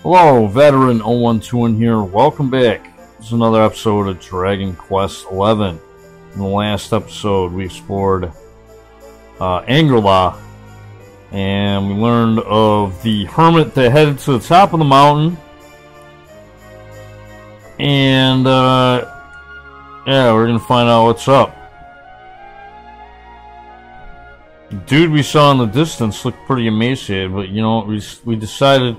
Hello, veteran 012 here. Welcome back. This is another episode of Dragon Quest XI. In the last episode, we explored Angerla, and we learned of the hermit that headed to the top of the mountain. And yeah, we're gonna find out what's up. The dude we saw in the distance looked pretty emaciated, but you know, we decided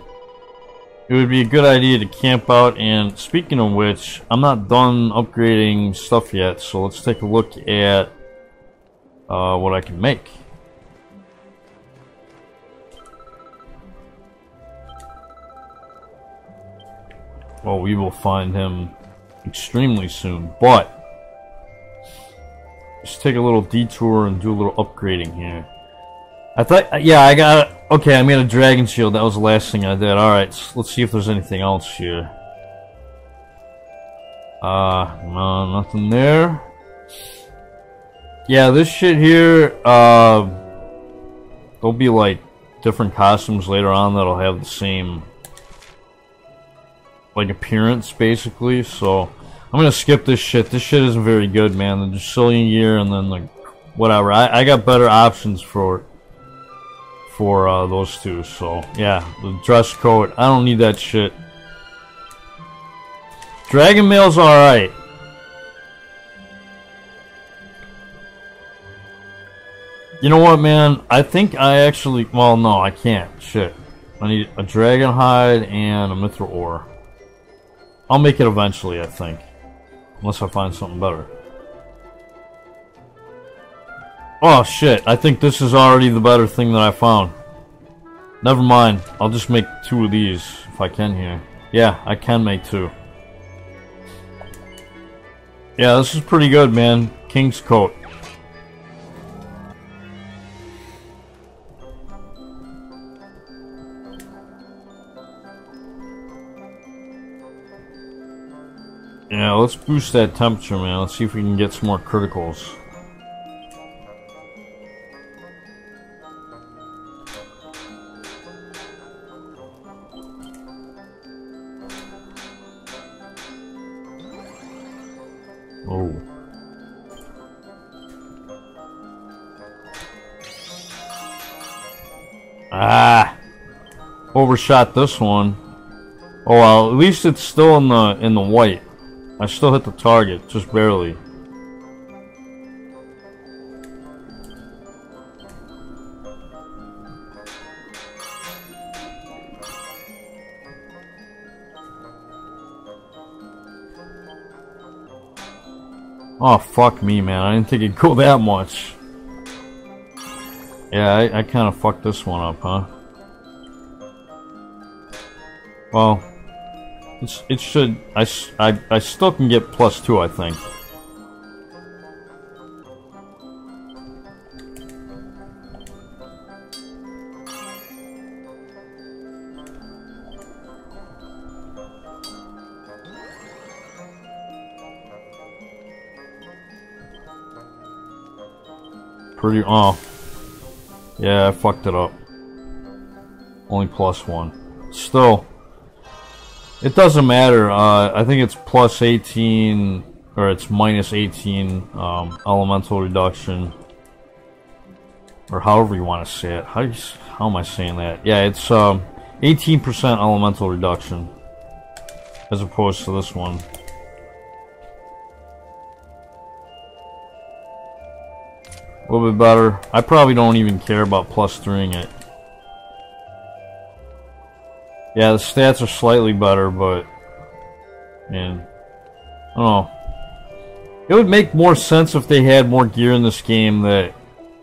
it would be a good idea to camp out. And speaking of which, I'm not done upgrading stuff yet, so let's take a look at what I can make. Well, we will find him extremely soon, but let's take a little detour and do a little upgrading here. I thought, yeah, I got it. Okay, I made a dragon shield. That was the last thing I did. Alright, so let's see if there's anything else here. No, nothing there. Yeah, this shit here, there'll be like different costumes later on that'll have the same like appearance basically, so I'm gonna skip this shit. This shit isn't very good, man. The Dracilian gear and then like whatever. I got better options for those two, so yeah, the dress code, I don't need that shit. Dragon mail's alright. You know what, man? I think I actually, well, no, I can't. Shit. I need a dragon hide and a mithril ore. I'll make it eventually, I think. Unless I find something better. Oh shit, I think this is already the better thing that I found. Never mind, I'll just make two of these if I can here. Yeah, I can make two. Yeah, this is pretty good, man. King's coat. Yeah, let's boost that temperature, man. Let's see if we can get some more criticals. Oh. Ah! Overshot this one. Oh well, at least it's still in the white. I still hit the target, just barely. Oh, fuck me, man. I didn't think it'd go that much. Yeah, I kind of fucked this one up, huh? Well, it should... I still can get +2, I think. Pretty... oh. Yeah, I fucked it up. Only +1. Still... it doesn't matter. I think it's +18, or it's -18 elemental reduction, or however you want to say it. How am I saying that? Yeah, it's 18% elemental reduction as opposed to this one. A little bit better. I probably don't even care about +3ing it. Yeah, the stats are slightly better, but man, I don't know. It would make more sense if they had more gear in this game that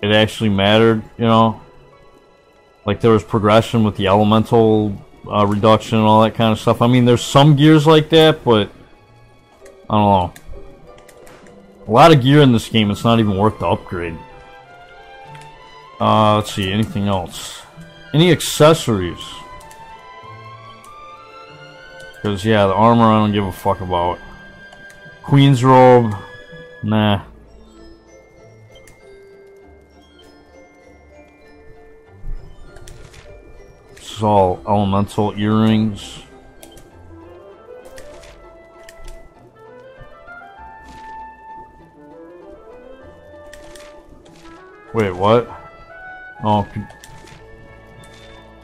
it actually mattered, you know? Like there was progression with the elemental reduction and all that kind of stuff. I mean, there's some gears like that, but I don't know. A lot of gear in this game, it's not even worth the upgrade. Let's see, anything else? Any accessories? Because, yeah, the armor I don't give a fuck about. Queen's robe, nah. This is all elemental earrings. Wait, what? Oh,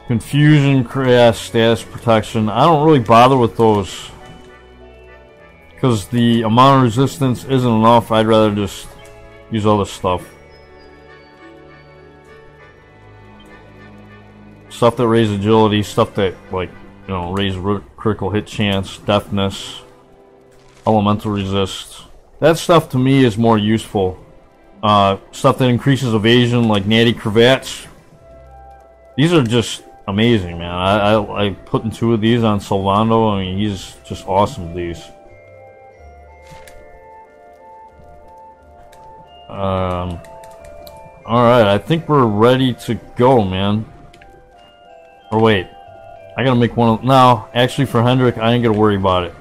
confusion, status protection. I don't really bother with those. Because the amount of resistance isn't enough. I'd rather just use other stuff. Stuff that raises agility, stuff that, like, you know, raise critical hit chance, deafness, elemental resist. That stuff to me is more useful. Stuff that increases evasion, like natty cravats. These are just amazing, man. I put in 2 of these on Sylvando. I mean, he's just awesome with these. Alright, I think we're ready to go, man. Or wait, I gotta make one of... No, actually for Hendrik, I ain't gonna worry about it.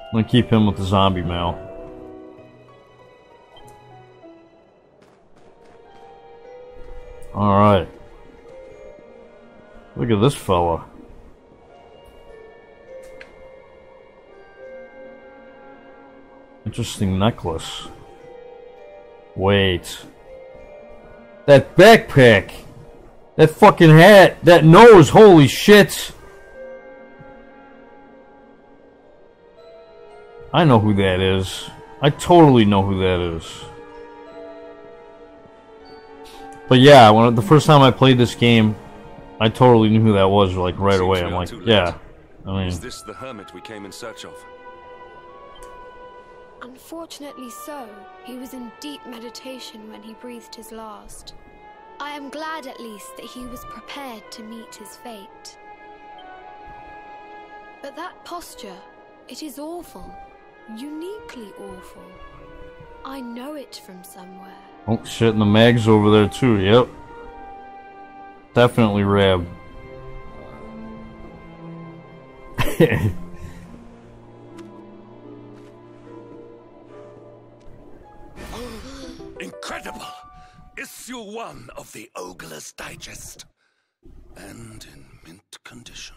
I'm gonna keep him with the zombie mail. Alright. Look at this fella. Interesting necklace. Wait. That backpack! That fucking hat! That nose! Holy shit! I know who that is. I totally know who that is. But yeah, when the first time I played this game, I totally knew who that was, like, right away. I'm like, yeah. I mean... Is this the hermit we came in search of? Unfortunately so. He was in deep meditation when he breathed his last. I am glad at least that he was prepared to meet his fate. But that posture, it is awful. Uniquely awful. I know it from somewhere. Oh shit, and the mag's over there too, yep. Definitely Rab. Incredible! Issue 1 of the Ogler's Digest. And in mint condition.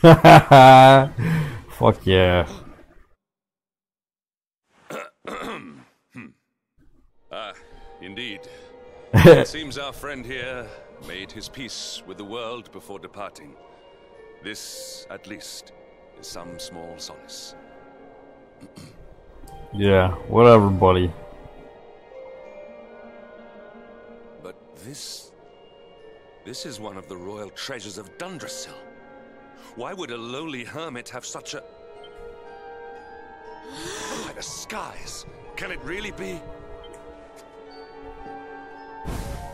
Fuck yeah. Indeed. It seems our friend here made his peace with the world before departing. This, at least, is some small solace. Yeah, whatever, buddy. But this is one of the royal treasures of Dundrasil. Why would a lowly hermit have such a... By the skies, can it really be?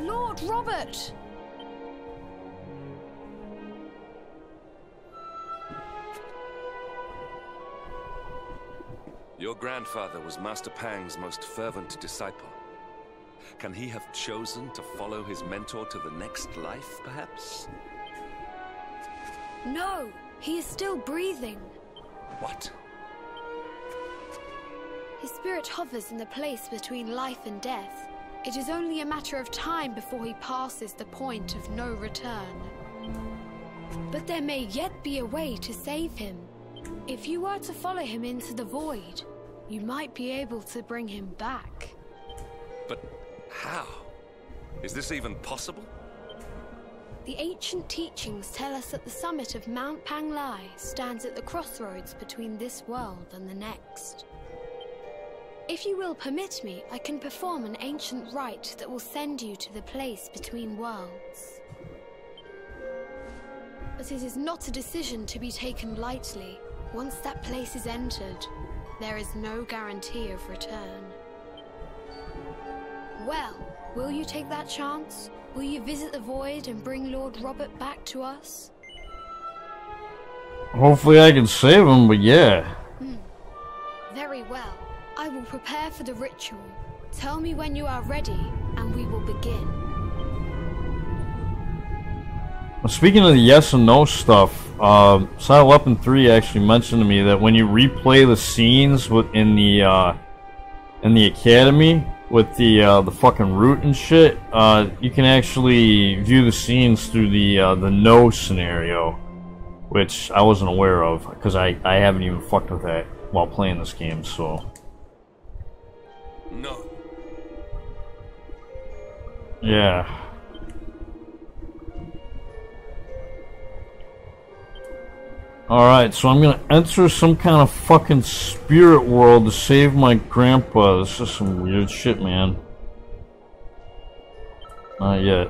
Lord Robert! Your grandfather was Master Pang's most fervent disciple. Can he have chosen to follow his mentor to the next life, perhaps? No, he is still breathing. What? His spirit hovers in the place between life and death. It is only a matter of time before he passes the point of no return. But there may yet be a way to save him. If you were to follow him into the void, you might be able to bring him back. But how? Is this even possible? The ancient teachings tell us that the summit of Mount Panglai stands at the crossroads between this world and the next. If you will permit me, I can perform an ancient rite that will send you to the place between worlds. But it is not a decision to be taken lightly. Once that place is entered, there is no guarantee of return. Well, will you take that chance? Will you visit the void and bring Lord Robert back to us? Hopefully I can save him, but yeah. Very well. I will prepare for the ritual. Tell me when you are ready, and we will begin. Speaking of the yes and no stuff, Silent Weapon 3 actually mentioned to me that when you replay the scenes in the academy, with the fucking route and shit, you can actually view the scenes through the no scenario, which I wasn't aware of because I haven't even fucked with that while playing this game. So no. Yeah. Alright, so I'm gonna enter some kind of fucking spirit world to save my grandpa. This is some weird shit, man. Not yet.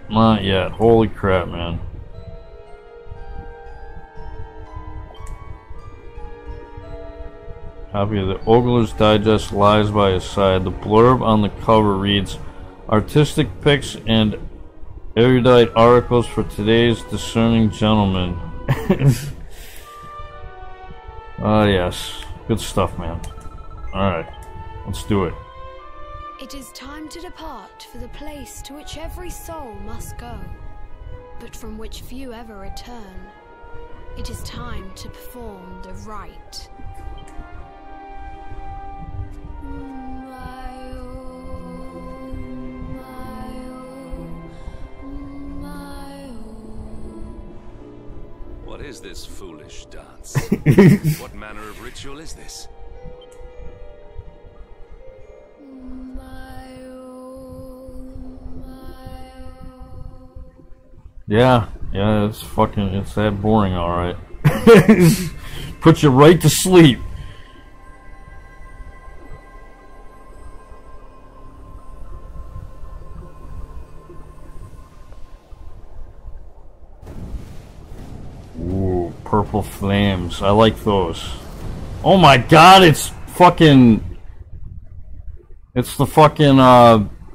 Not yet. Holy crap, man. Copy of the Ogler's Digest lies by his side. The blurb on the cover reads, "Artistic pics and erudite articles for today's discerning gentleman." Yes. Good stuff, man. Alright. Let's do it. It is time to depart for the place to which every soul must go, but from which few ever return. It is time to perform the rite. What is this foolish dance? What manner of ritual is this? Yeah, it's that boring, alright. Put you right to sleep. Ooh, purple flames. I like those. Oh my god, it's fucking... It's the fucking,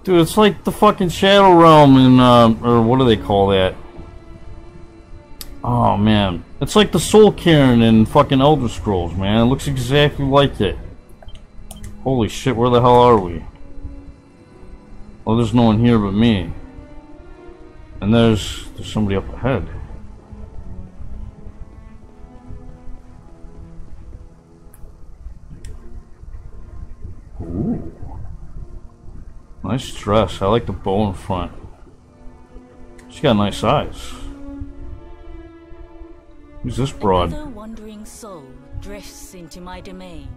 dude, it's like the fucking Shadow Realm in, or what do they call that? Oh, man. It's like the Soul Cairn in fucking Elder Scrolls, man. It looks exactly like it. Holy shit, where the hell are we? Well, there's no one here but me. And there's somebody up ahead. Ooh. Nice dress. I like the bow in front. She got nice eyes. Who's this broad? Another wandering soul drifts into my domain.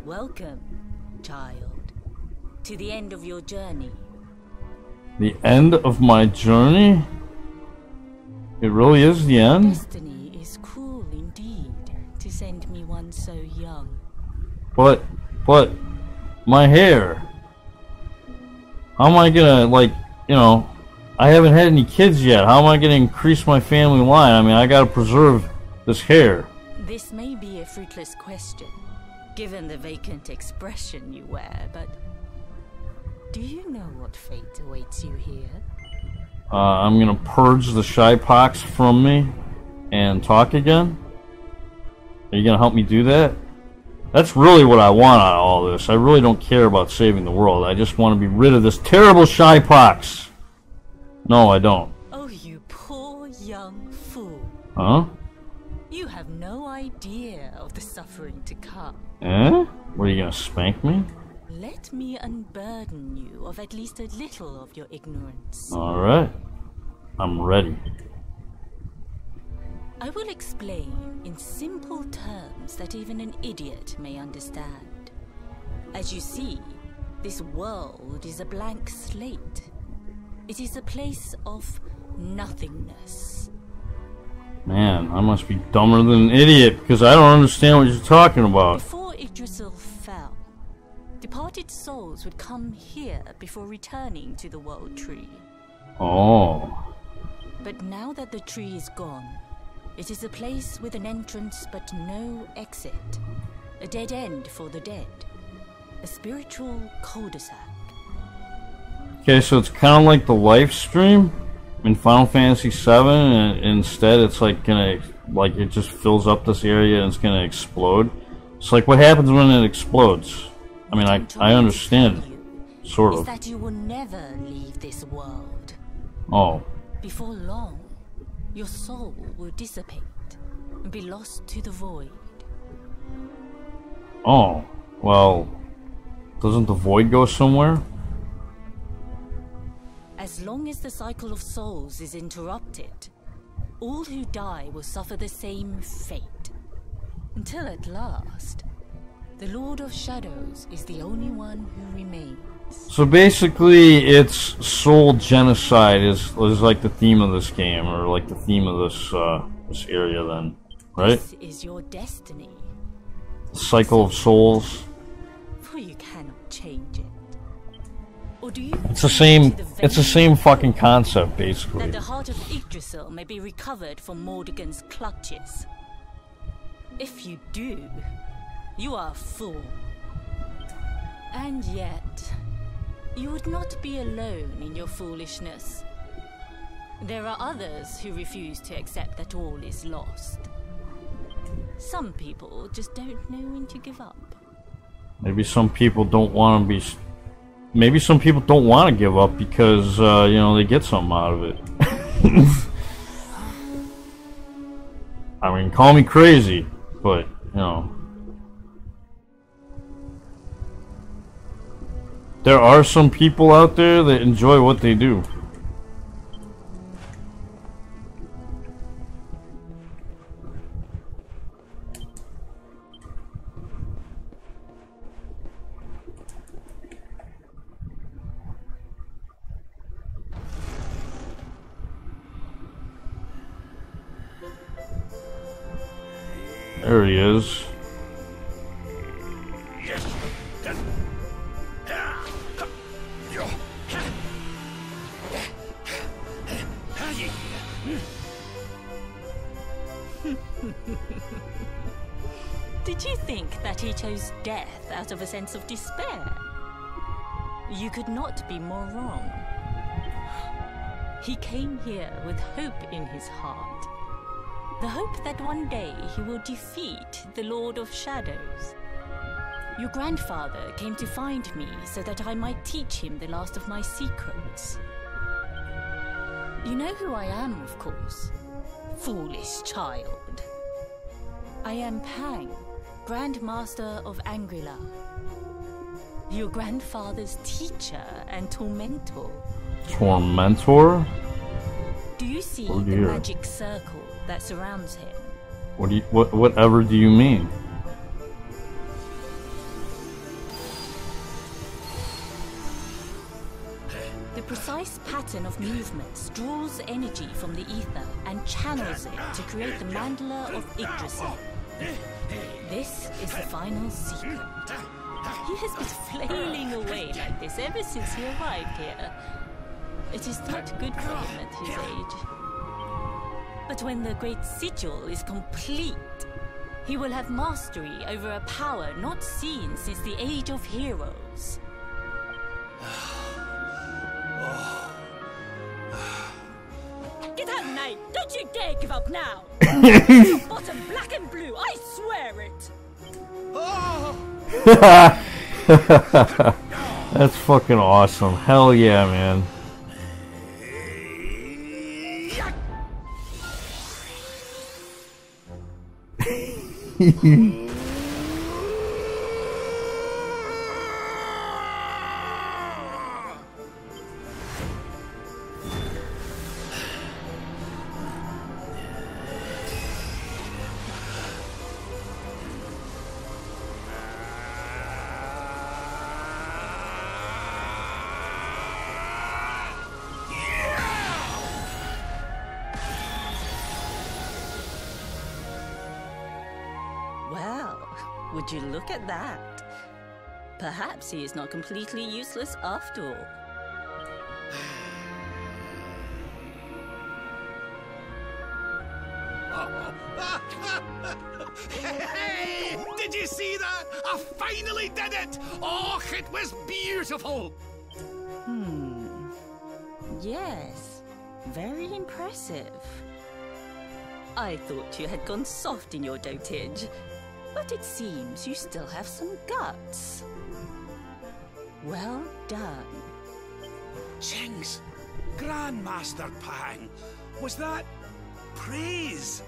Welcome, child, to the end of your journey. The end of my journey? It really is the end? Destiny is cruel indeed to send me one so young. But my hair. How am I gonna, like, you know, I haven't had any kids yet. How am I gonna increase my family line? I mean, I gotta preserve this hair. This may be a fruitless question, given the vacant expression you wear, but do you know what fate awaits you here? I'm gonna purge the shy pox from me and talk again. Are you gonna help me do that? That's really what I want out of all this. I really don't care about saving the world. I just want to be rid of this terrible shy pox. No, I don't. Oh, you poor young fool. Huh? You have no idea of the suffering to come. Eh? What, are you gonna spank me? Let me unburden you of at least a little of your ignorance. Alright. I'm ready. I will explain in simple terms that even an idiot may understand. As you see, this world is a blank slate. It is a place of nothingness. Man, I must be dumber than an idiot because I don't understand what you're talking about. Before Yggdrasil fell, departed souls would come here before returning to the World Tree. Oh. But now that the tree is gone, it is a place with an entrance but no exit. A dead end for the dead. A spiritual cul-de-sac. Okay, so it's kind of like the life stream in Final Fantasy VII, and instead it's like gonna, like it just fills up this area and it's gonna explode. It's like what happens when it explodes. I mean, I understand it, sort of. Is that you will never leave this world. Oh. Before long, your soul will dissipate and be lost to the void. Oh. Well, doesn't the void go somewhere? As long as the cycle of souls is interrupted, all who die will suffer the same fate. Until at last, the Lord of Shadows is the only one who remains. So basically, it's soul genocide is like the theme of this game, or like the theme of this area then, right? This is your destiny. Cycle of souls. For you cannot change it. Or do you It's the same fucking concept, basically. that the heart of Yggdrasil may be recovered from Mordogen's clutches? If you do, you are a fool. And yet, you would not be alone in your foolishness. There are others who refuse to accept that all is lost. Some people just don't know when to give up. Maybe some people don't want to be. Maybe some people don't want to give up because you know, they get something out of it. I mean, call me crazy, but you know, there are some people out there that enjoy what they do. There he is. Did you think that he chose death out of a sense of despair? You could not be more wrong. He came here with hope in his heart. The hope that one day he will defeat the Lord of Shadows. Your grandfather came to find me so that I might teach him the last of my secrets. You know who I am, of course. Foolish child. I am Pang, Grand Master of Angrila. Your grandfather's teacher and tormentor. Tormentor? Do you see Oh, the dear. magic circle that surrounds him? Whatever do you mean? The precise pattern of movements draws energy from the ether and channels it to create the mandala of Yggdrasil. This is the final secret. He has been flailing away like this ever since he arrived here. It is not good for him at his age. But when the great sigil is complete, he will have mastery over a power not seen since the Age of Heroes. Get out, knight! Don't you dare give up now! Your bottom black and blue, I swear it! That's fucking awesome. Hell yeah, man. Well, would you look at that? Perhaps he is not completely useless after all. Hey! Did you see that? I finally did it! Oh, it was beautiful! Yes, very impressive. I thought you had gone soft in your dotage, but it seems you still have some guts. Well done. Jinx! Grandmaster Pang! Was that praise?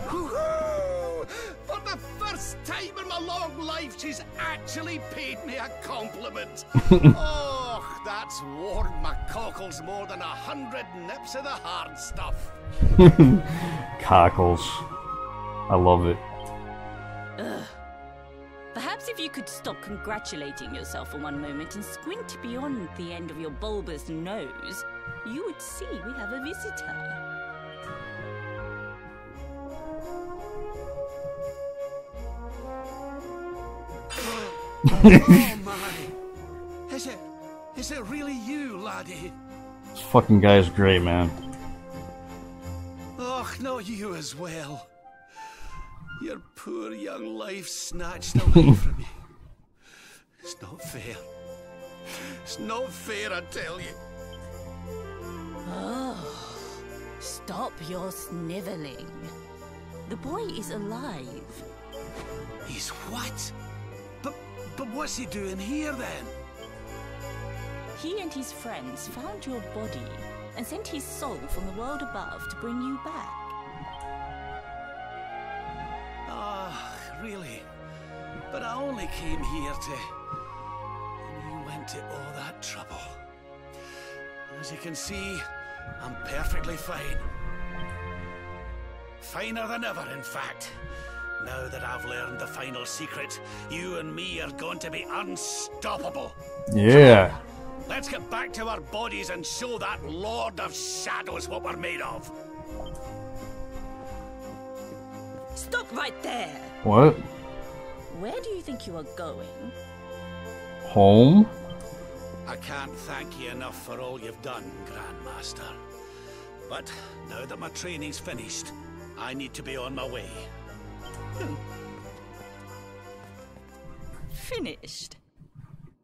Woohoo! For the first time in my long life, she's actually paid me a compliment. Oh, that's warmed my cockles more than 100 nips of the hard stuff. Cockles. I love it. Ugh. Perhaps if you could stop congratulating yourself for one moment and squint beyond the end of your bulbous nose, you would see we have a visitor. Oh my! Is it really you, laddie? This fucking guy's great, man. Oh, not you as well. Your poor young life snatched away from you. It's not fair. It's not fair, I tell you. Oh, stop your sniveling. The boy is alive. He's what? But what's he doing here then? He and his friends found your body and sent his soul from the world above to bring you back. Ah, really? But I only came here to... And you went to all that trouble. As you can see, I'm perfectly fine. Finer than ever, in fact. Now that I've learned the final secret, you and me are going to be unstoppable. Yeah. Let's get back to our bodies and show that Lord of Shadows what we're made of. Stop right there! What? Where do you think you are going? Home? I can't thank you enough for all you've done, Grandmaster. But now that my training's finished, I need to be on my way. Finished?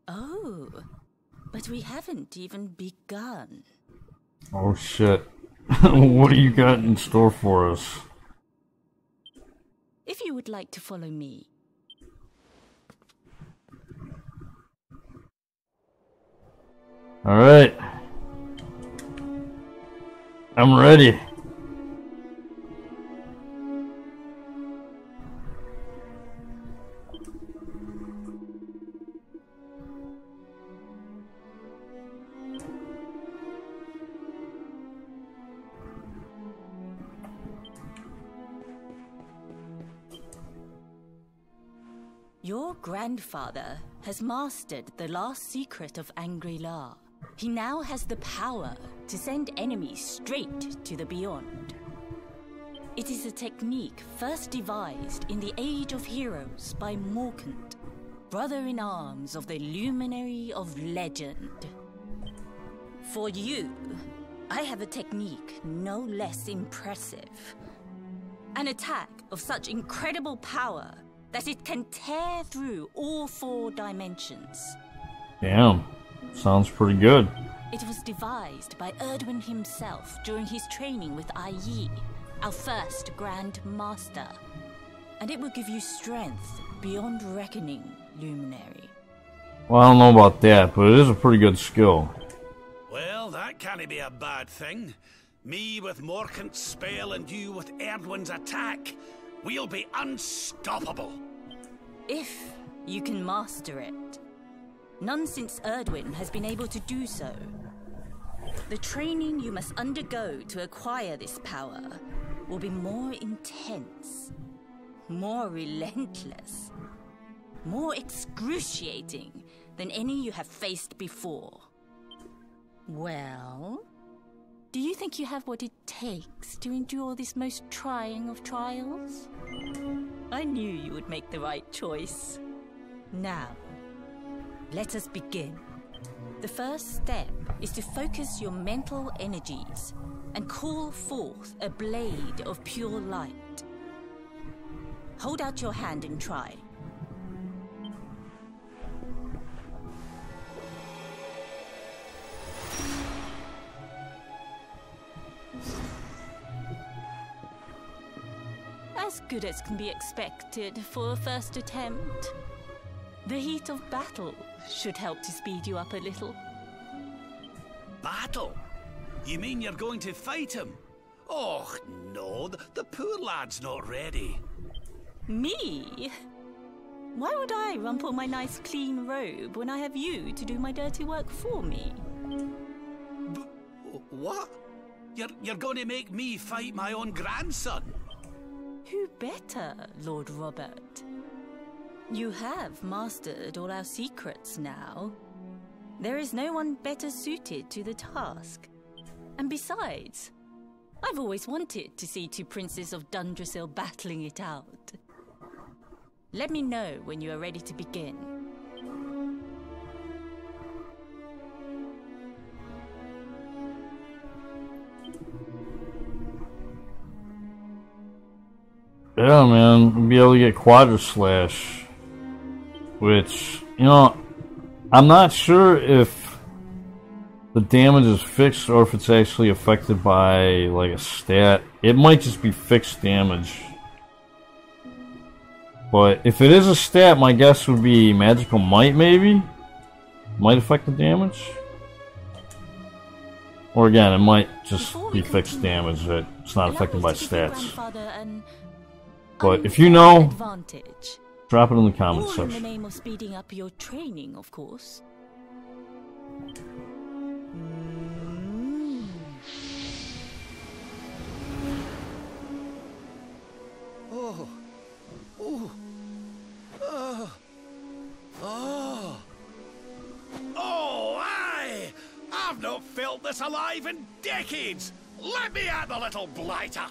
Oh, but we haven't even begun. Oh shit. What do you got in store for us? If you would like to follow me. Alright. I'm ready. Your grandfather has mastered the last secret of Angri-La. He now has the power to send enemies straight to the beyond. It is a technique first devised in the Age of Heroes by Mordogen, brother-in-arms of the Luminary of Legend. For you, I have a technique no less impressive. An attack of such incredible power that it can tear through all 4 dimensions. Damn. Sounds pretty good. It was devised by Erdwin himself during his training with Yi, our first Grand Master. And it will give you strength beyond reckoning, Luminary. Well, I don't know about that, but it is a pretty good skill. Well, that can't be a bad thing. Me with Morkant's spell and you with Erdwin's attack. We'll be unstoppable. If you can master it. None since Erdwin has been able to do so. The training you must undergo to acquire this power will be more intense, more relentless, more excruciating than any you have faced before. Well, do you think you have what it takes to endure this most trying of trials? I knew you would make the right choice. Now, let us begin. The first step is to focus your mental energies and call forth a blade of pure light. Hold out your hand and try. As good as can be expected for a first attempt. The heat of battle should help to speed you up a little. Battle? You mean you're going to fight him? Oh, no, the poor lad's not ready. Me? Why would I rumple my nice clean robe when I have you to do my dirty work for me? What? You're going to make me fight my own grandson? Who better, Lord Robert? You have mastered all our secrets now. There is no one better suited to the task. And besides, I've always wanted to see two princes of Dundrasil battling it out. Let me know when you are ready to begin. Yeah, man, we'll be able to get Quadra Slash. Which, you know, I'm not sure if the damage is fixed or if it's actually affected by, like, a stat. It might just be fixed damage. But if it is a stat, my guess would be Magical Might, maybe? Might affect the damage? Or again, it might just be fixed damage that it's not affected by stats. But if you know, drop it in the comments section. All in the name of speeding up your training, of course. Oh. Oh. Oh. Oh. Oh, aye! I've not felt this alive in decades! Let me at the little blighter!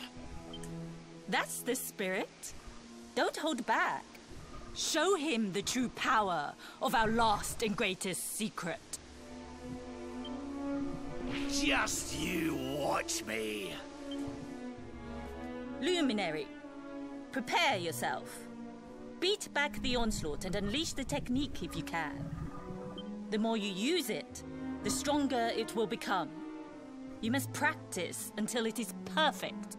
That's the spirit. Don't hold back. Show him the true power of our last and greatest secret. Just you watch me. Luminary, prepare yourself. Beat back the onslaught and unleash the technique if you can. The more you use it, the stronger it will become. You must practice until it is perfect.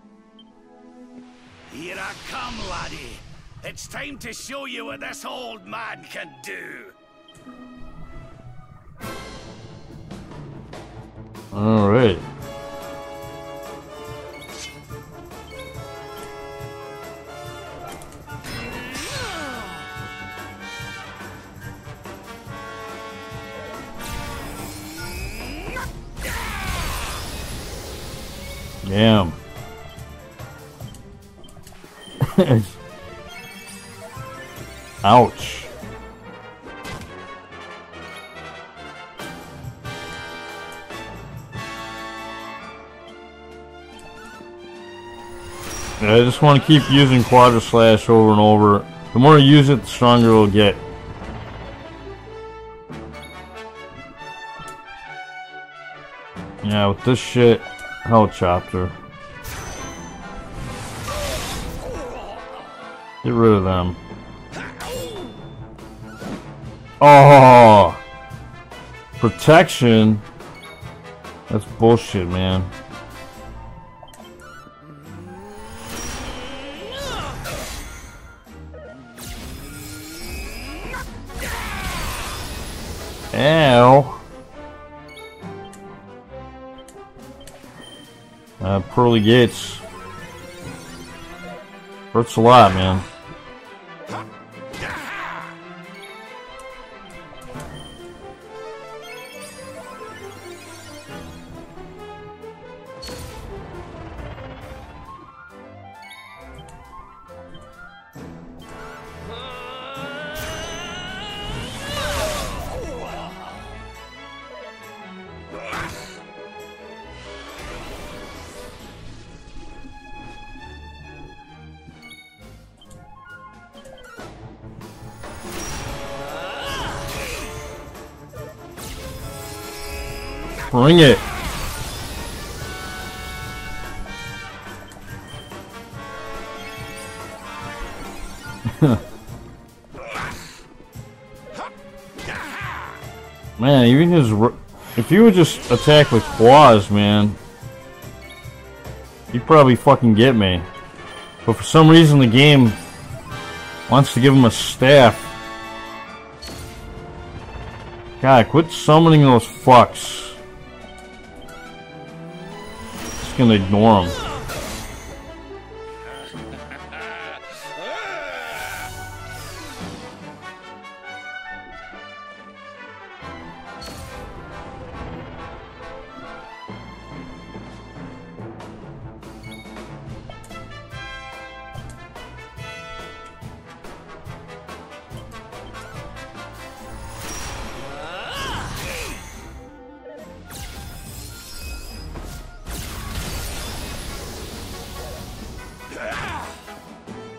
Here I come, laddie. It's time to show you what this old man can do. All right. Damn. Ouch. Yeah, I just want to keep using Quadra Slash over and over. The more you use it, the stronger it'll get. Yeah, with this shit, hell chopper. Get rid of them. Oh! Protection? That's bullshit, man. Ow. Pearly Gates. Hurts a lot, man. Bring it. Man, even his... If you would just attack with claws, man, you'd probably fucking get me. But for some reason the game wants to give him a staff. God, quit summoning those fucks. Just gonna ignore him.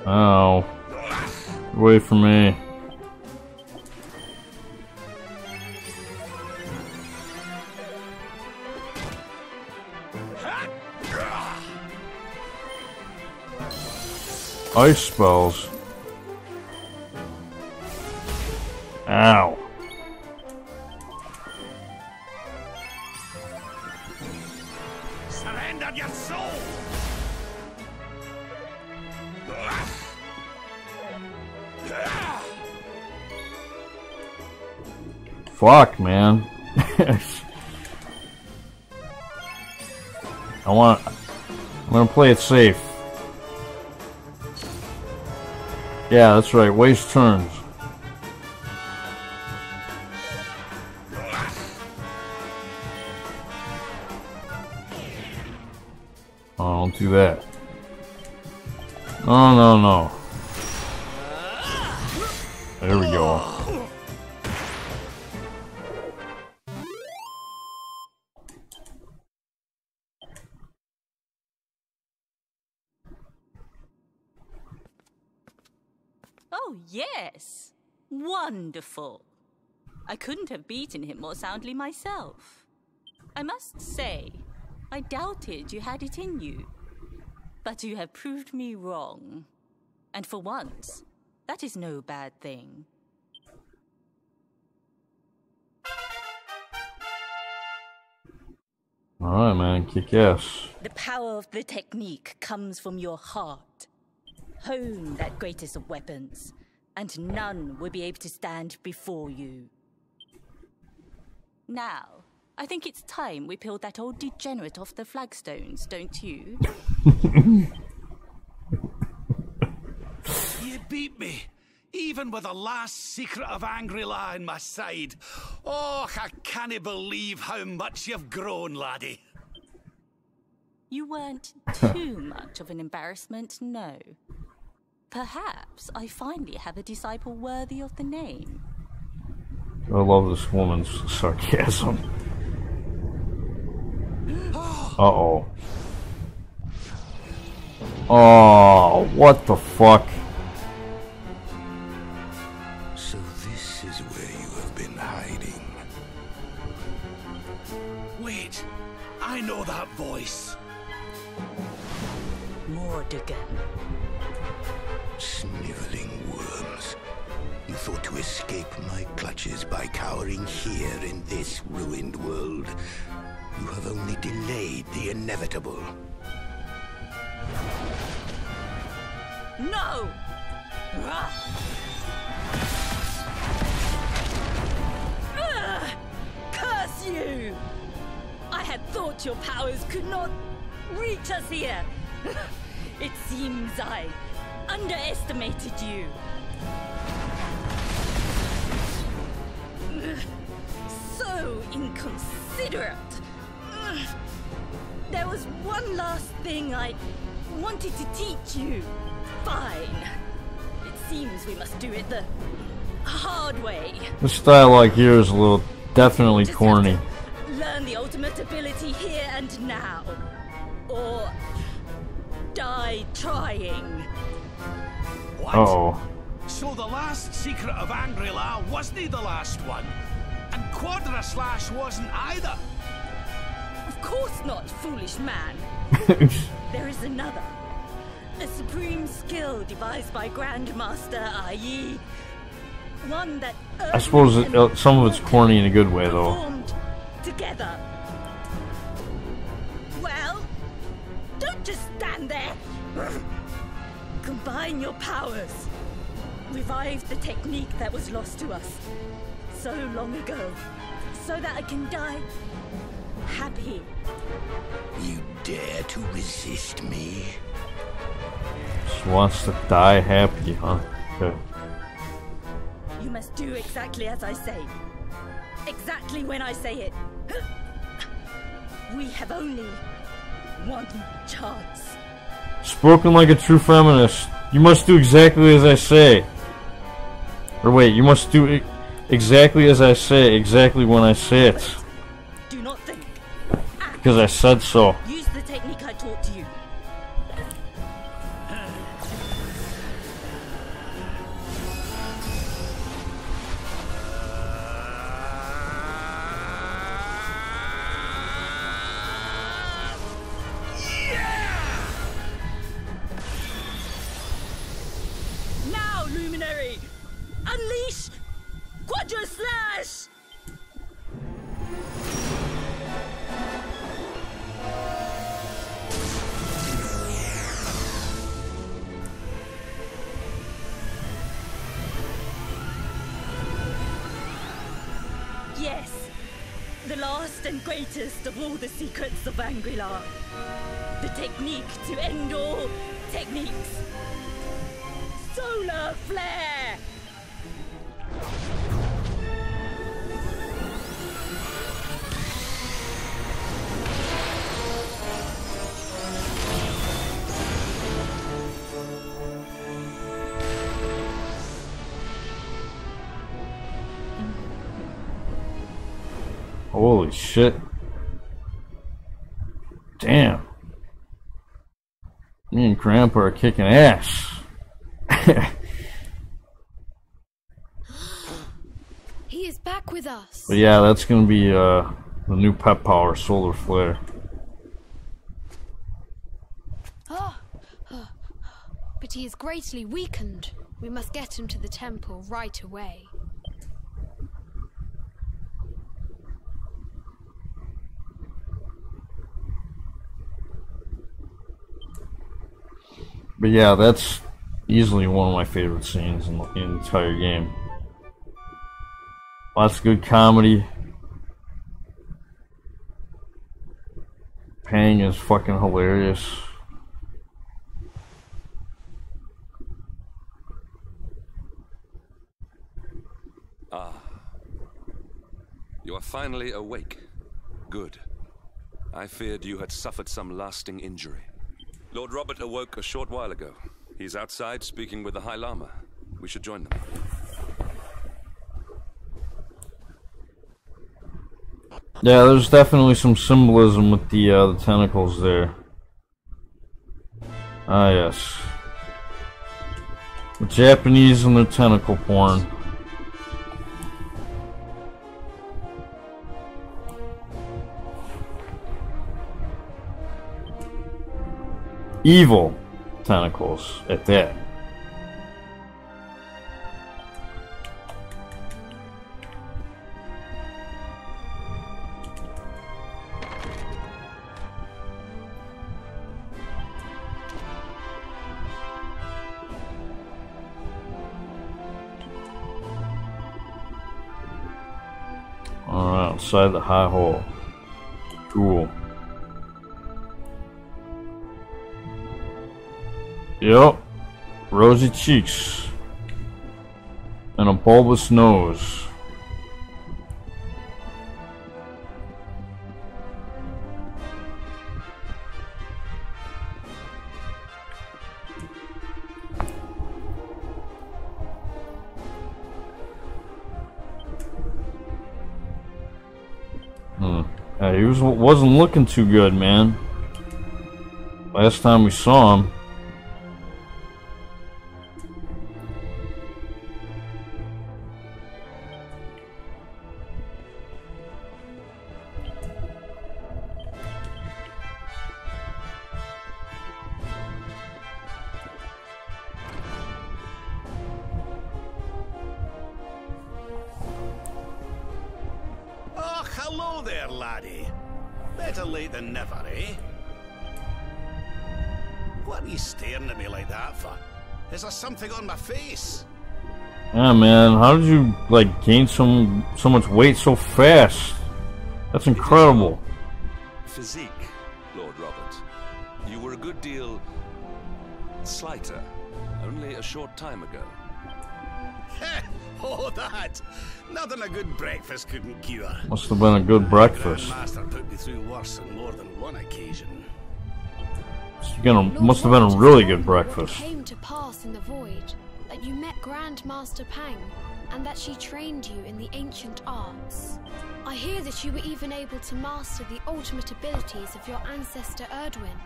Ow. Away from me. Ice spells. Ow. Surrender your soul. Fuck, man. I'm gonna play it safe. Yeah, that's right. Waste turns. Oh, don't do that. No, no, no. There we go. Oh, yes. Wonderful. I couldn't have beaten him more soundly myself. I must say, I doubted you had it in you. But you have proved me wrong. And for once, that is no bad thing. Alright, man. Kick ass. The power of the technique comes from your heart. Hone that greatest of weapons, and none will be able to stand before you. Now, I think it's time we peeled that old degenerate off the flagstones, don't you? You beat me, even with the last secret of Angry-La in my side. Oh, I can't believe how much you've grown, laddie. You weren't too much of an embarrassment, no. Perhaps I finally have a disciple worthy of the name. I love this woman's sarcasm. Uh-oh. Oh, what the fuck? So this is where you have been hiding. Wait, I know that voice. Mordogen. Sniveling worms. You thought to escape my clutches by cowering here in this ruined world. You have only delayed the inevitable. No! Curse you! I had thought your powers could not reach us here. It seems I underestimated you. So inconsiderate. There was one last thing I wanted to teach you. Fine. It seems we must do it the hard way. This dialogue here is a little definitely Just corny. have to learn the ultimate ability here and now. Or die trying. What? Uh-oh. So the last secret of Angry-La wasn't the last one? And Quadra Slash wasn't either? Of course not, foolish man. There is another. A supreme skill devised by Grandmaster, i.e. one that I suppose some of it's corny in a good way, though. performed together. Well, don't just stand there. Combine your powers. Revive the technique that was lost to us so long ago, so that I can die happy. You dare to resist me? She wants to die happy, huh? Okay. You must do exactly as I say. Exactly when I say it. We have only one chance. Spoken like a true feminist. You must do exactly as I say. Or wait, you must do exactly as I say, exactly when I say it. Do not think. Act. Because I said so. Use the technique I taught to you. first and greatest of all the secrets of Anguilla. The technique to end all techniques. Solar flare! Holy shit. Damn. Me and Grandpa are kicking ass. He is back with us. But yeah, that's gonna be the new pep power, Solar Flare. But he is greatly weakened. We must get him to the temple right away. But yeah, that's easily one of my favorite scenes in the entire game. Lots of good comedy. Pang is fucking hilarious. Ah. You are finally awake. Good. I feared you had suffered some lasting injury. Lord Robert awoke a short while ago. He's outside speaking with the High Lama. We should join them. Yeah, there's definitely some symbolism with the tentacles there. Ah, yes. The Japanese and their tentacle porn. Evil tentacles at that. Alright, outside the high hole. Cool. Yep. Rosy cheeks. And a bulbous nose. Yeah, he wasn't looking too good, man. Last time we saw him. Hello there, laddie. Better late than never, eh? What are you staring at me like that for? Is there something on my face? Yeah, man, how did you, like, gain so much weight so fast? That's incredible. Physique, Lord Robert. You were a good deal slighter only a short time ago. Oh, that! Nothing a good breakfast couldn't cure. Must have been a good breakfast. Master put me through worse on more than one occasion. Must have been a really good breakfast. What came to pass in the void, that you met Grandmaster Pang, and that she trained you in the ancient arts. I hear that you were even able to master the ultimate abilities of your ancestor Erdwin.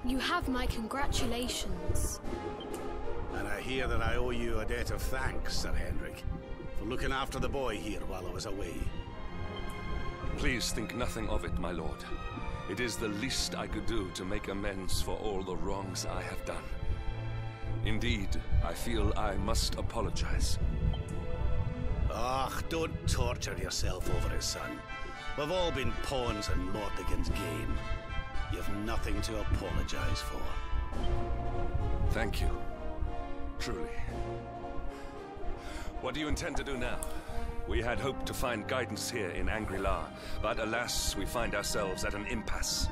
You have my congratulations. And I hear that I owe you a debt of thanks, Sir Henrik, for looking after the boy here while I was away. Please think nothing of it, my lord. It is the least I could do to make amends for all the wrongs I have done. Indeed, I feel I must apologize. Ah, don't torture yourself over it, son. We've all been pawns in Mordogen's game. You've nothing to apologize for. Thank you. Truly. What do you intend to do now? We had hoped to find guidance here in Angri-La, but alas, we find ourselves at an impasse.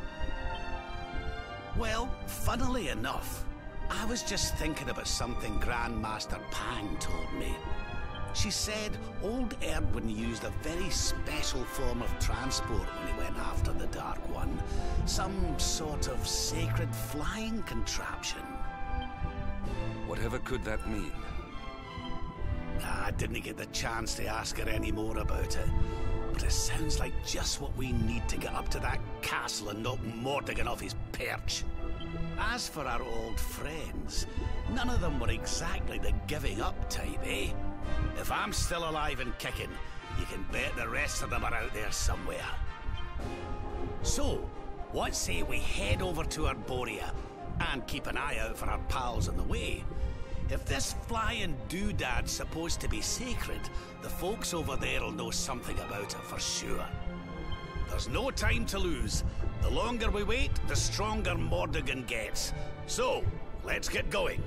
Well, funnily enough, I was just thinking about something Grandmaster Pang told me. She said old Erdwin used a very special form of transport when he went after the Dark One. Some sort of sacred flying contraption. Whatever could that mean? I didn't get the chance to ask her any more about it. But it sounds like just what we need to get up to that castle and knock Mordogen off his perch. As for our old friends, none of them were exactly the giving up type, eh? If I'm still alive and kicking, you can bet the rest of them are out there somewhere. So, what say we head over to Arborea and keep an eye out for our pals on the way? If this flying doodad's supposed to be sacred, the folks over there'll know something about it for sure. There's no time to lose. The longer we wait, the stronger Mordogen gets. So, let's get going.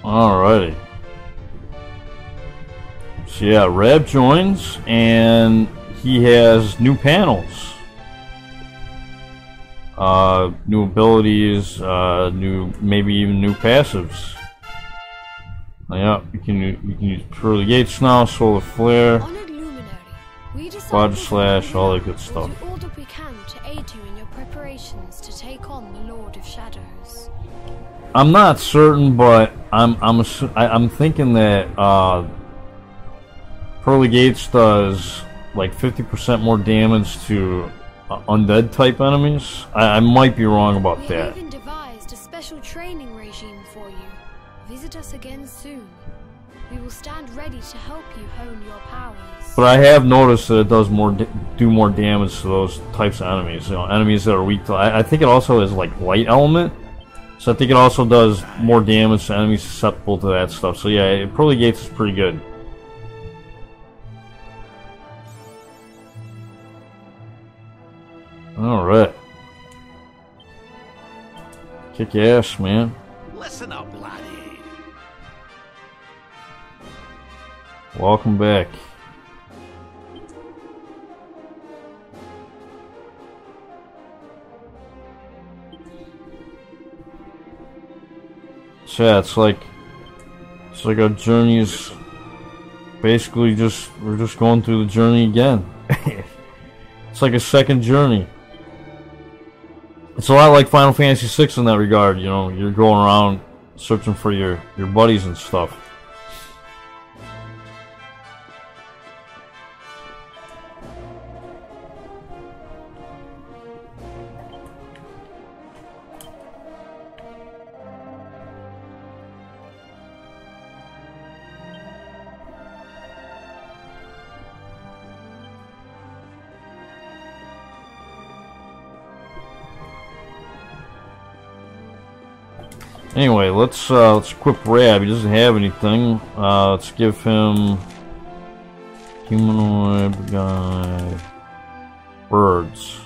Alrighty. So yeah, Rab joins, and he has new panels. New abilities, maybe even new passives. Yeah, you can use Pearly Gates now, Solar Flare, Honored Luminary, we Fudge Slash, all that good stuff. do all that we can to aid you in your preparations to take on the Lord of Shadows. I'm not certain, but I'm thinking that Pearly Gates does like 50% more damage to undead type enemies. I might be wrong about We that. have even devised a special training regime for you. Visit us again soon. We will stand ready to help you hone your powers. But I have noticed that it does do more damage to those types of enemies. You know, enemies that are weak to. I think it also has like light element, so I think it also does more damage to enemies susceptible to that stuff. So yeah, Pearly Gates is pretty good. Alright. Kick ass, man. Listen up, laddie. Welcome back. So yeah, it's like our journey's basically we're just going through the journey again. It's like a second journey. It's a lot like Final Fantasy VI in that regard, you know, you're going around searching for your buddies and stuff. Anyway, let's equip Rab. He doesn't have anything. Let's give him humanoid guy, birds.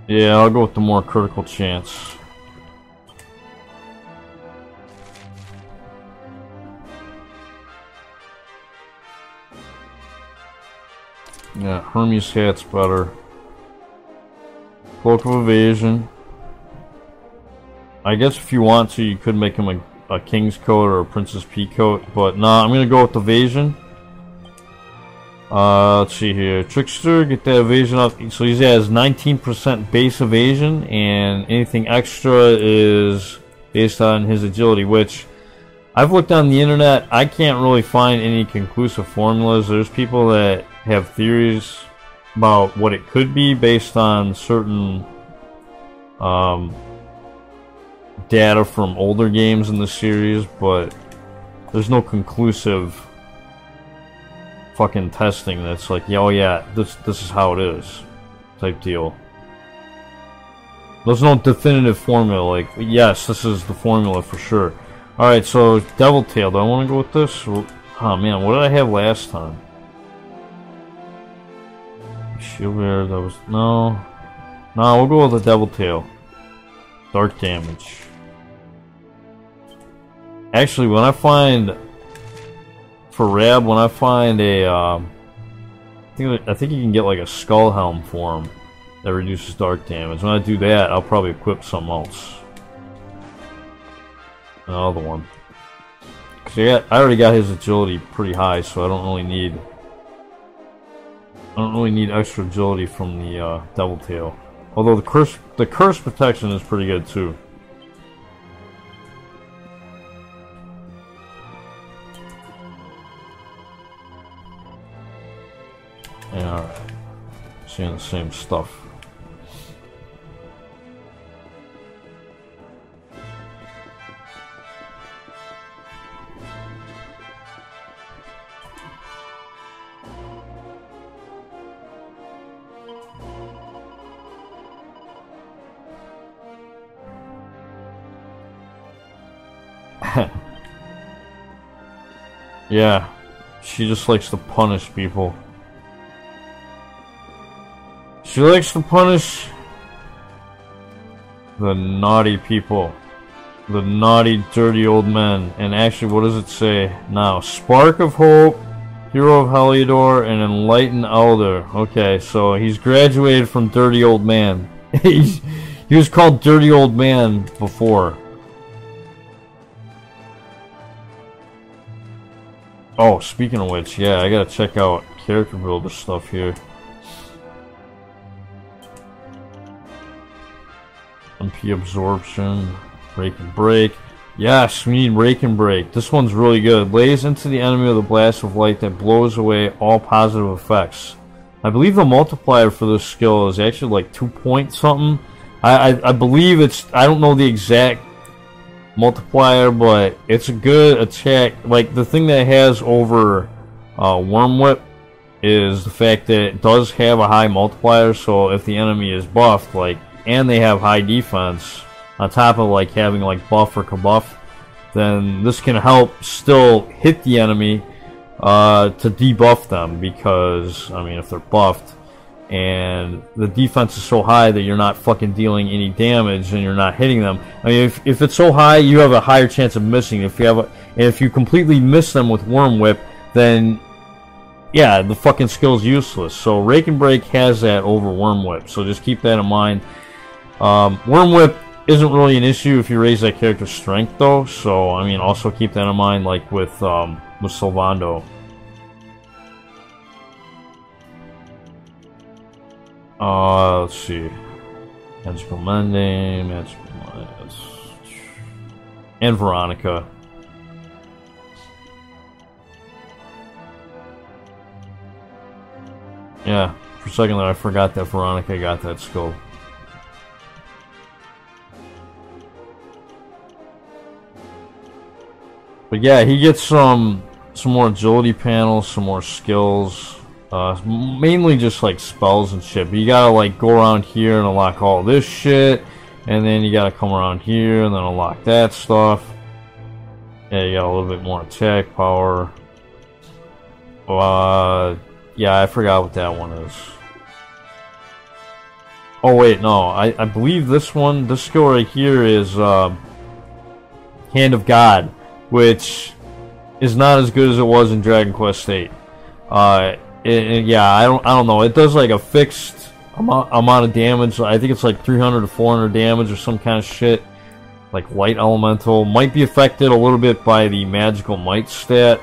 Yeah, I'll go with the more critical chance. Yeah, Hermes hat's better. Cloak of Evasion. I guess if you want to, you could make him a King's Coat or a Princess Pea Coat, but nah, I'm gonna go with Evasion. Let's see here. Trickster, get that evasion up. So he has 19% base evasion, and anything extra is based on his agility, which I've looked on the internet. I can't really find any conclusive formulas. There's people that have theories about what it could be based on certain data from older games in the series, but there's no conclusive fucking testing that's like, yeah, oh yeah, this is how it is type deal. There's no definitive formula like, yes, this is the formula for sure. Alright, so Devil Tail, do I want to go with this? Oh man, what did I have last time? Shield bear, that was... No. No, we'll go with the devil tail. Dark damage. Actually, when I find... For Rab, when I find a... I think you can get like a skull helm for him that reduces dark damage. When I do that, I'll probably equip something else. Another one. Cause I already got his agility pretty high, so I don't really need extra agility from the Devil Tail. Although the curse protection is pretty good too. Yeah, alright. Seeing the same stuff. Yeah, she just likes to punish people. She likes to punish the naughty people. The naughty, dirty old men. And actually, what does it say now? Spark of Hope, Hero of Heliodor, and Enlightened Elder. Okay, so he's graduated from Dirty Old Man. He was called Dirty Old Man before. Oh, speaking of which, yeah, I gotta check out character builder stuff here. MP absorption, rake and break. Yes, we need rake and break. This one's really good. Lays into the enemy with a blast of light that blows away all positive effects. I believe the multiplier for this skill is actually like 2 point something. I believe it's, I don't know the exact multiplier, but it's a good attack. Like the thing that it has over Worm Whip is the fact that it does have a high multiplier, so if the enemy is buffed, like, and they have high defense on top of like having like buff or kabuff, then this can help still hit the enemy to debuff them, because I mean if they're buffed and the defense is so high that you're not fucking dealing any damage and you're not hitting them. I mean, if it's so high, you have a higher chance of missing. If you completely miss them with Worm Whip, then yeah, the fucking skill's useless. So Rake and Break has that over Worm Whip, so just keep that in mind. Worm Whip isn't really an issue if you raise that character's strength though, so I mean also keep that in mind, like with Sylvando. Let's see. Magical Mending, and Veronica. Yeah, for a second there I forgot that Veronica got that skill. But yeah, he gets some more agility panels, some more skills. Mainly just like spells and shit, but you gotta like go around here and unlock all this shit, and then you gotta come around here and then unlock that stuff. Yeah, you got a little bit more attack power. Yeah, I forgot what that one is. Oh wait, no, I believe this skill right here is Hand of God, which is not as good as it was in Dragon Quest VIII. Yeah, I don't know. It does like a fixed amount of damage. I think it's like 300 to 400 damage or some kind of shit. Like light elemental might be affected a little bit by the magical might stat,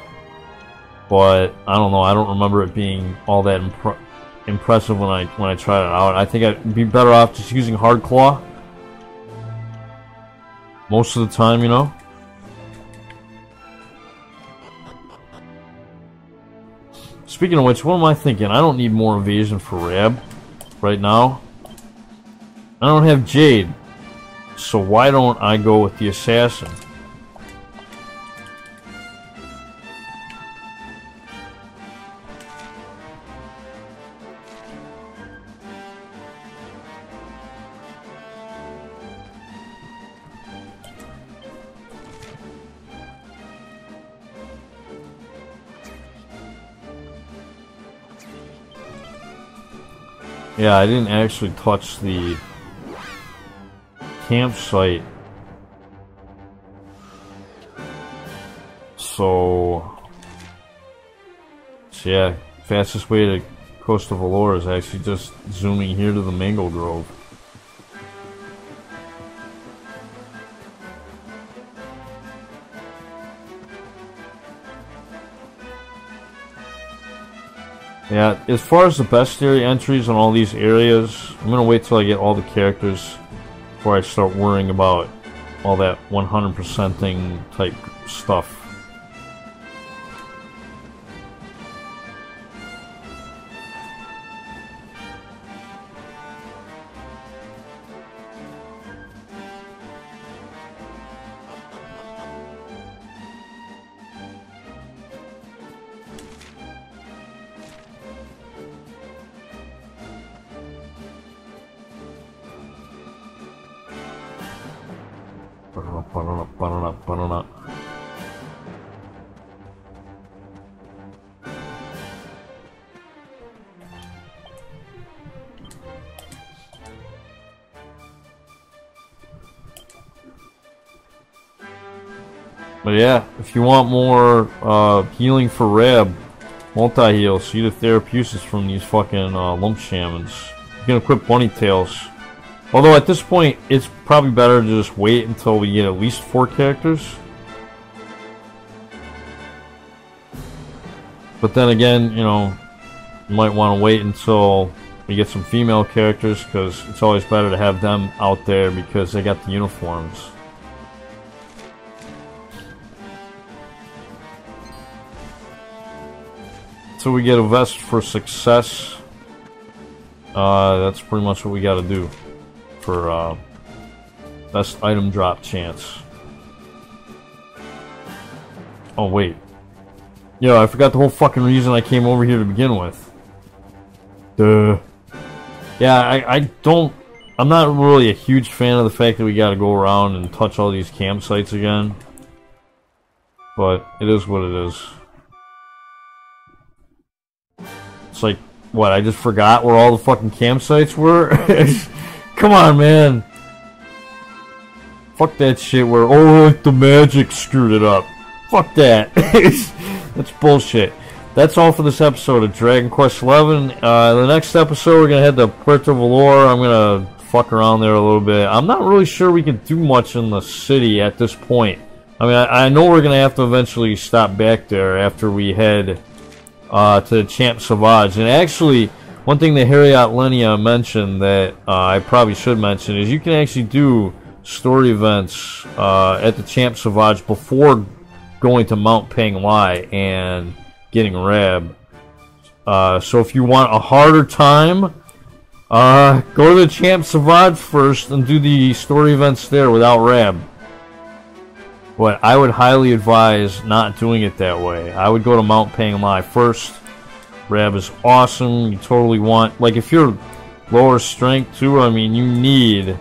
but I don't know. I don't remember it being all that impressive when I tried it out. I think I'd be better off just using Hard Claw most of the time, you know. Speaking of which, what am I thinking? I don't need more evasion for Rab right now. I don't have Jade, so why don't I go with the Assassin? Yeah, I didn't actually touch the campsite. So yeah, fastest way to Coast of Valor is actually just zooming here to the Mango Grove. Yeah, as far as the bestiary entries on all these areas, I'm gonna wait till I get all the characters before I start worrying about all that 100%ing type stuff. But yeah, if you want more healing for Rab, multi-heal, see the therapeutics from these fucking lump shamans. You can equip bunny tails. Although at this point, it's probably better to just wait until we get at least 4 characters. But then again, you know, you might want to wait until we get some female characters, because it's always better to have them out there because they got the uniforms. So we get a vest for success. That's pretty much what we got to do for best item drop chance. Oh wait, yeah, I forgot the whole fucking reason I came over here to begin with. Duh. Yeah, I'm not really a huge fan of the fact that we got to go around and touch all these campsites again. But it is what it is. It's like, what, I just forgot where all the fucking campsites were? Come on, man. Fuck that shit where, oh, like the magic screwed it up. Fuck that. That's bullshit. That's all for this episode of Dragon Quest XI. The next episode, we're going to head to Puerto Valor. I'm going to fuck around there a little bit. I'm not really sure we can do much in the city at this point. I mean, I know we're going to have to eventually stop back there after we head to the Champ Sauvage. And actually, one thing that Harriet Lenia mentioned that I probably should mention is you can actually do story events at the Champ Sauvage before going to Mount Pang Lai and getting Rab. So if you want a harder time, go to the Champ Sauvage first and do the story events there without Rab. But I would highly advise not doing it that way. I would go to Mount Pang Lai first. Rab is awesome. You totally want... Like, if you're lower strength, too, I mean, you need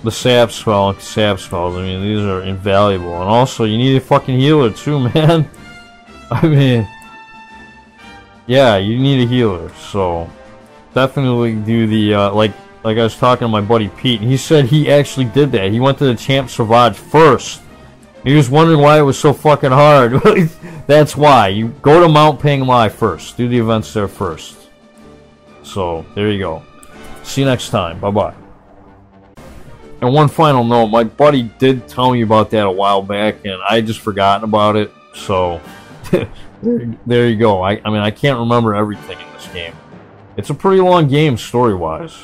the sap spell and sap spells. I mean, these are invaluable. And also, you need a fucking healer, too, man. I mean... Yeah, you need a healer. So, definitely do the, like I was talking to my buddy Pete, and he said he actually did that. He went to the Champ Sauvage first. He was wondering why it was so fucking hard. That's why. You go to Mount Pang Lai first. Do the events there first. So, there you go. See you next time. Bye-bye. And one final note. My buddy did tell me about that a while back, and I had just forgotten about it. So, there you go. I mean, I can't remember everything in this game. It's a pretty long game story-wise.